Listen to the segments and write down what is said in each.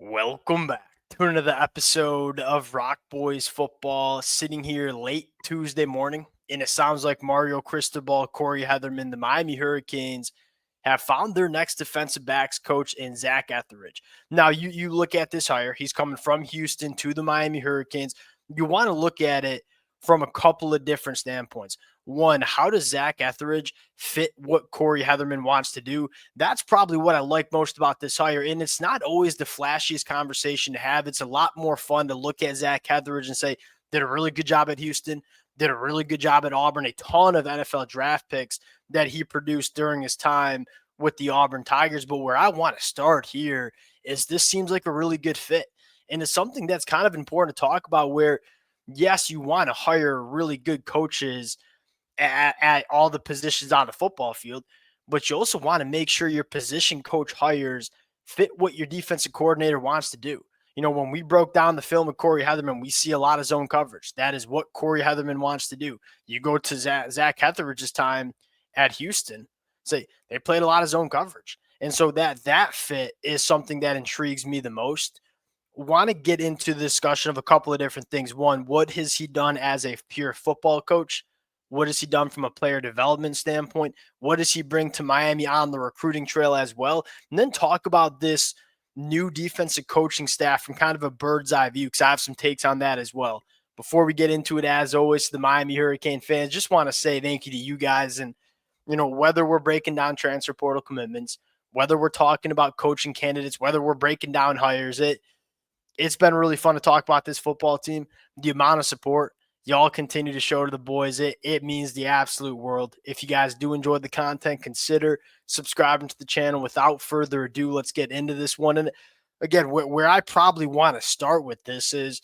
Welcome back to another episode of Rock Boys Football. Sitting here late Tuesday morning, and it sounds like Mario Cristobal, Corey Hetherman, the Miami Hurricanes have found their next defensive backs coach in Zac Etheridge. Now, you look at this hire. He's coming from Houston to the Miami Hurricanes. You want to look at it from a couple of different standpoints. One, how does Zac Etheridge fit what Corey Hetherman wants to do? That's probably what I like most about this hire. And it's not always the flashiest conversation to have. It's a lot more fun to look at Zac Etheridge and say, did a really good job at Houston, did a really good job at Auburn, a ton of NFL draft picks that he produced during his time with the Auburn Tigers. But where I want to start here is this seems like a really good fit. And it's something that's kind of important to talk about where, yes, you want to hire really good coaches at all the positions on the football field, but you also want to make sure your position coach hires fit what your defensive coordinator wants to do. You know, when we broke down the film of Corey Hetherman, we see a lot of zone coverage. That is what Corey Hetherman wants to do. You go to Zac Etheridge's time at Houston, say they played a lot of zone coverage. And so that fit is something that intrigues me the most. Want to get into the discussion of a couple of different things. One, what has he done as a pure football coach? What has he done from a player development standpoint? What does he bring to Miami on the recruiting trail as well? And then talk about this new defensive coaching staff from kind of a bird's eye view, because I have some takes on that as well. Before we get into it, as always, to the Miami Hurricane fans, just want to say thank you to you guys. And, you know, whether we're breaking down transfer portal commitments, whether we're talking about coaching candidates, whether we're breaking down hires, it's been really fun to talk about this football team. The amount of support y'all continue to show to the boys, it means the absolute world. If you guys do enjoy the content, consider subscribing to the channel. Without further ado, let's get into this one. And again, where I probably want to start with this is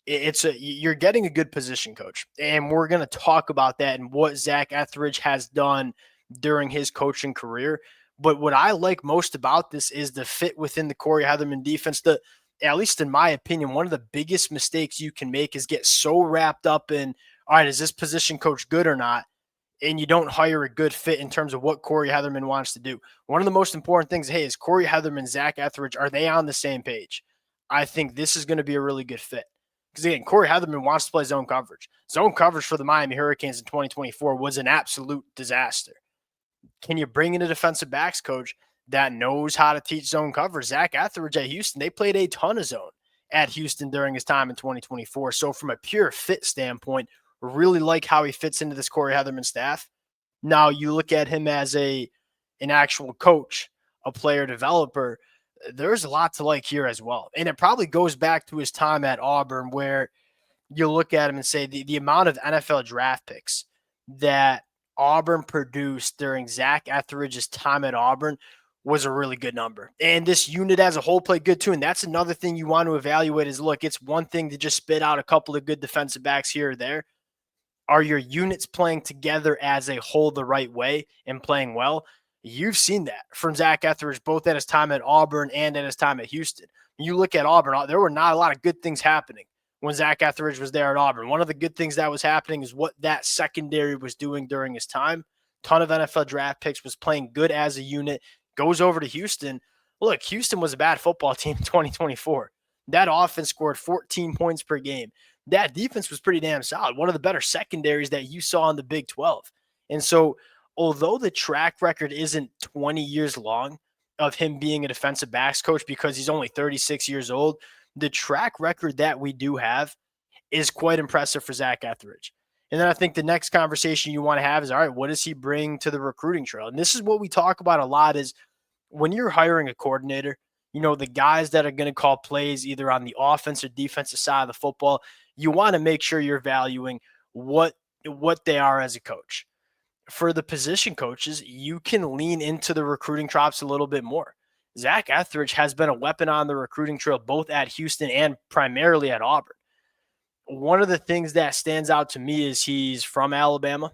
you're getting a good position coach, and we're going to talk about that and what Zac Etheridge has done during his coaching career. But what I like most about this is the fit within the Corey Hetherman defense. At least in my opinion, one of the biggest mistakes you can make is get so wrapped up in, all right, is this position coach good or not? And you don't hire a good fit in terms of what Corey Hetherman wants to do. One of the most important things, hey, is Corey Hetherman, Zac Etheridge, are they on the same page? I think this is going to be a really good fit. Because again, Corey Hetherman wants to play zone coverage. Zone coverage for the Miami Hurricanes in 2024 was an absolute disaster. Can you bring in a defensive backs coach that knows how to teach zone coverage? Zac Etheridge at Houston, they played a ton of zone at Houston during his time in 2024. So from a pure fit standpoint, really like how he fits into this Corey Hetherman staff. Now you look at him as an actual coach, a player developer, there's a lot to like here as well. And it probably goes back to his time at Auburn, where you look at him and say the amount of NFL draft picks that Auburn produced during Zac Etheridge's time at Auburn was a really good number. And this unit as a whole played good too. And that's another thing you want to evaluate is, look, it's one thing to just spit out a couple of good defensive backs here or there. Are your units playing together as a whole the right way and playing well? You've seen that from Zac Etheridge, both at his time at Auburn and at his time at Houston. You look at Auburn, there were not a lot of good things happening when Zac Etheridge was there at Auburn. One of the good things that was happening is what that secondary was doing during his time. Ton of NFL draft picks, was playing good as a unit, goes over to Houston. Look, Houston was a bad football team in 2024. That offense scored 14 points per game. That defense was pretty damn solid. One of the better secondaries that you saw in the Big 12. And so, although the track record isn't 20 years long of him being a defensive backs coach because he's only 36 years old, the track record that we do have is quite impressive for Zac Etheridge. And then I think the next conversation you want to have is, all right, what does he bring to the recruiting trail? And this is what we talk about a lot is when you're hiring a coordinator, you know, the guys that are going to call plays either on the offense or defensive side of the football, you want to make sure you're valuing what they are as a coach. For the position coaches, you can lean into the recruiting drops a little bit more. Zac Etheridge has been a weapon on the recruiting trail, both at Houston and primarily at Auburn. One of the things that stands out to me is he's from Alabama,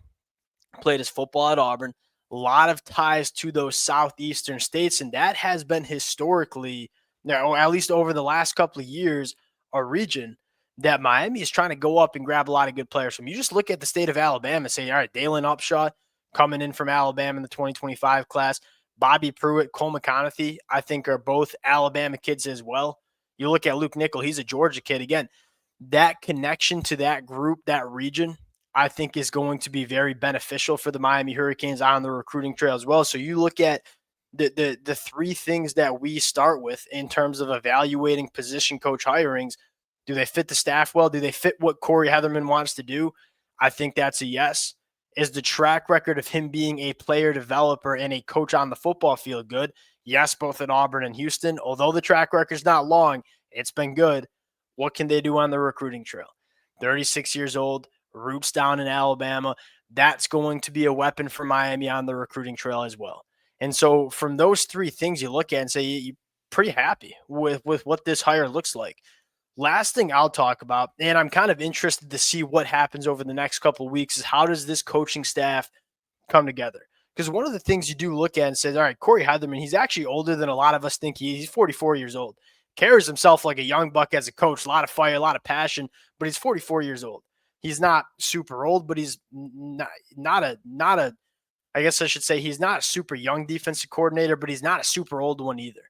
played his football at Auburn, a lot of ties to those southeastern states, and that has been historically, or at least over the last couple of years, a region that Miami is trying to go up and grab a lot of good players from. You just look at the state of Alabama and say, all right, Dalen Upshaw coming in from Alabama in the 2025 class, Bobby Pruitt, Cole McConaughey, I think are both Alabama kids as well. You look at Luke Nickel, he's a Georgia kid. Again, that connection to that group, that region, I think is going to be very beneficial for the Miami Hurricanes on the recruiting trail as well. So you look at the three things that we start with in terms of evaluating position coach hirings. Do they fit the staff well? Do they fit what Corey Hetherman wants to do? I think that's a yes. Is the track record of him being a player developer and a coach on the football field good? Yes, both in Auburn and Houston. Although the track record's not long, it's been good. What can they do on the recruiting trail? 36 years old, roots down in Alabama. That's going to be a weapon for Miami on the recruiting trail as well. And so from those three things you look at and say you're pretty happy with what this hire looks like. Last thing I'll talk about, and I'm kind of interested to see what happens over the next couple of weeks, is how does this coaching staff come together? Because one of the things you do look at and say, all right, Corey Hetherman, he's actually older than a lot of us think he's 44 years old. Carries himself like a young buck as a coach, a lot of fire, a lot of passion, but he's 44 years old. He's not super old, but he's not a I guess I should say he's not a super young defensive coordinator, but he's not a super old one either.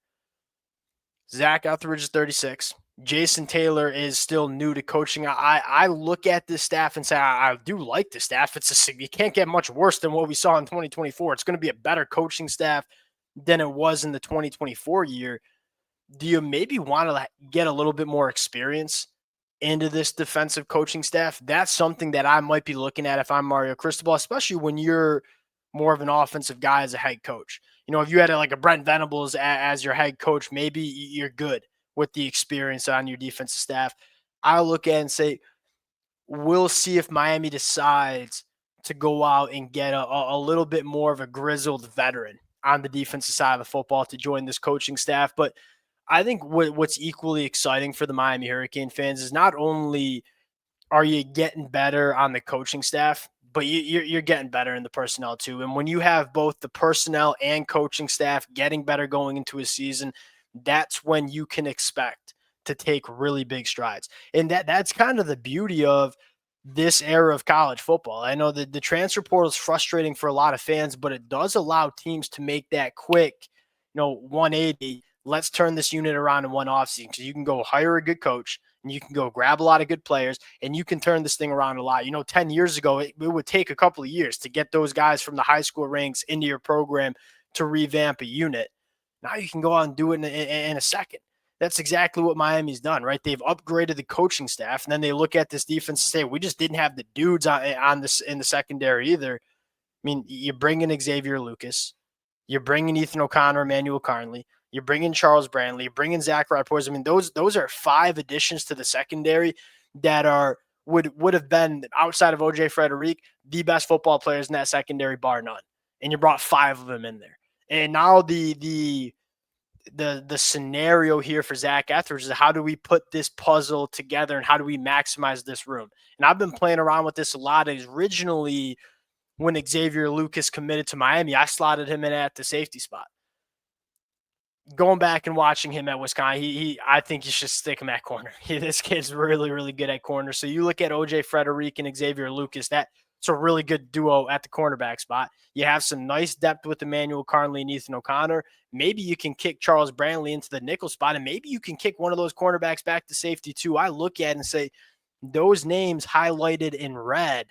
Zac Etheridge is 36. Jason Taylor is still new to coaching. I look at this staff and say, I do like the staff. You can't get much worse than what we saw in 2024. It's going to be a better coaching staff than it was in the 2024 year. Do you maybe want to get a little bit more experience into this defensive coaching staff? That's something that I might be looking at if I'm Mario Cristobal, especially when you're more of an offensive guy as a head coach. If you had like a Brent Venables as your head coach, maybe you're good with the experience on your defensive staff. I look at it and say, we'll see if Miami decides to go out and get a little bit more of a grizzled veteran on the defensive side of the football to join this coaching staff. But I think what's equally exciting for the Miami Hurricane fans is not only are you getting better on the coaching staff, but you're getting better in the personnel too. And when you have both the personnel and coaching staff getting better going into a season, that's when you can expect to take really big strides. And that's kind of the beauty of this era of college football. I know that the transfer portal is frustrating for a lot of fans, but it does allow teams to make that quick, 180. Let's turn this unit around in one offseason. So you can go hire a good coach and you can go grab a lot of good players and you can turn this thing around a lot. 10 years ago, it would take a couple of years to get those guys from the high school ranks into your program to revamp a unit. Now you can go out and do it in a second. That's exactly what Miami's done, right? They've upgraded the coaching staff, and then they look at this defense and say, we just didn't have the dudes on this in the secondary either. I mean, you bring in Xavier Lucas, you're bringing Ethan O'Connor, Emmanuel Carnley, you're bringing Charles Brantley, you're bringing Zach Etheridge. I mean, those are 5 additions to the secondary that would have been, outside of OJ Frederick, the best football players in that secondary, bar none. And you brought 5 of them in there. And now the scenario here for Zac Etheridge is, how do we put this puzzle together and how do we maximize this room? And I've been playing around with this a lot. Originally, when Xavier Lucas committed to Miami, I slotted him in at the safety spot. Going back and watching him at Wisconsin, I think you should stick him at corner. This kid's really, really good at corner. So you look at OJ Frederick and Xavier Lucas, that's a really good duo at the cornerback spot. You have some nice depth with Emmanuel Carnley and Ethan O'Connor. Maybe you can kick Charles Brantley into the nickel spot, and maybe you can kick one of those cornerbacks back to safety too. I look at it and say, those names highlighted in red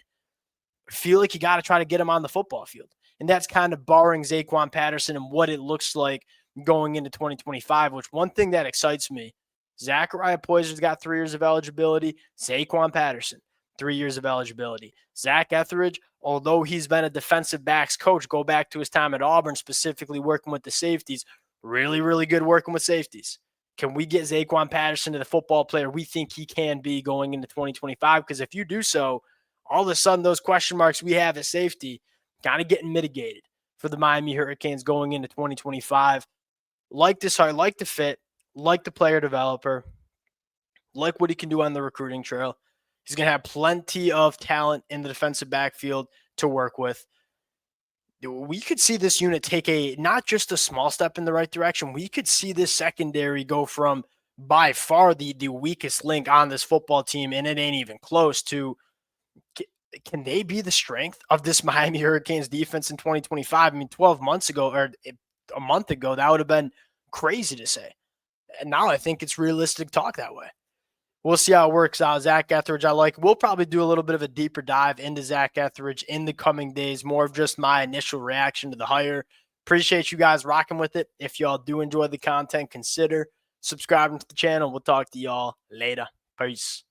feel like you got to try to get them on the football field. And that's kind of barring Zaquan Patterson and what it looks like going into 2025, which one thing that excites me, Zachariah Poyser's got 3 years of eligibility. Zaquan Patterson, 3 years of eligibility. Zac Etheridge, although he's been a defensive backs coach, go back to his time at Auburn, specifically working with the safeties, really, really good working with safeties. Can we get Zaquan Patterson to the football player we think he can be going into 2025? Because if you do so, all of a sudden those question marks we have at safety kind of getting mitigated for the Miami Hurricanes going into 2025. Like this hire, like the fit, like the player developer, like what he can do on the recruiting trail. He's going to have plenty of talent in the defensive backfield to work with. We could see this unit take not just a small step in the right direction. We could see this secondary go from by far the weakest link on this football team, and it ain't even close to, can they be the strength of this Miami Hurricanes defense in 2025? I mean, 12 months ago or a month ago, that would have been crazy to say. And now I think it's realistic to talk that way. We'll see how it works out. Zac Etheridge, I like. We'll probably do a little bit of a deeper dive into Zac Etheridge in the coming days, more of just my initial reaction to the hire. Appreciate you guys rocking with it. If y'all do enjoy the content, consider subscribing to the channel. We'll talk to y'all later. Peace.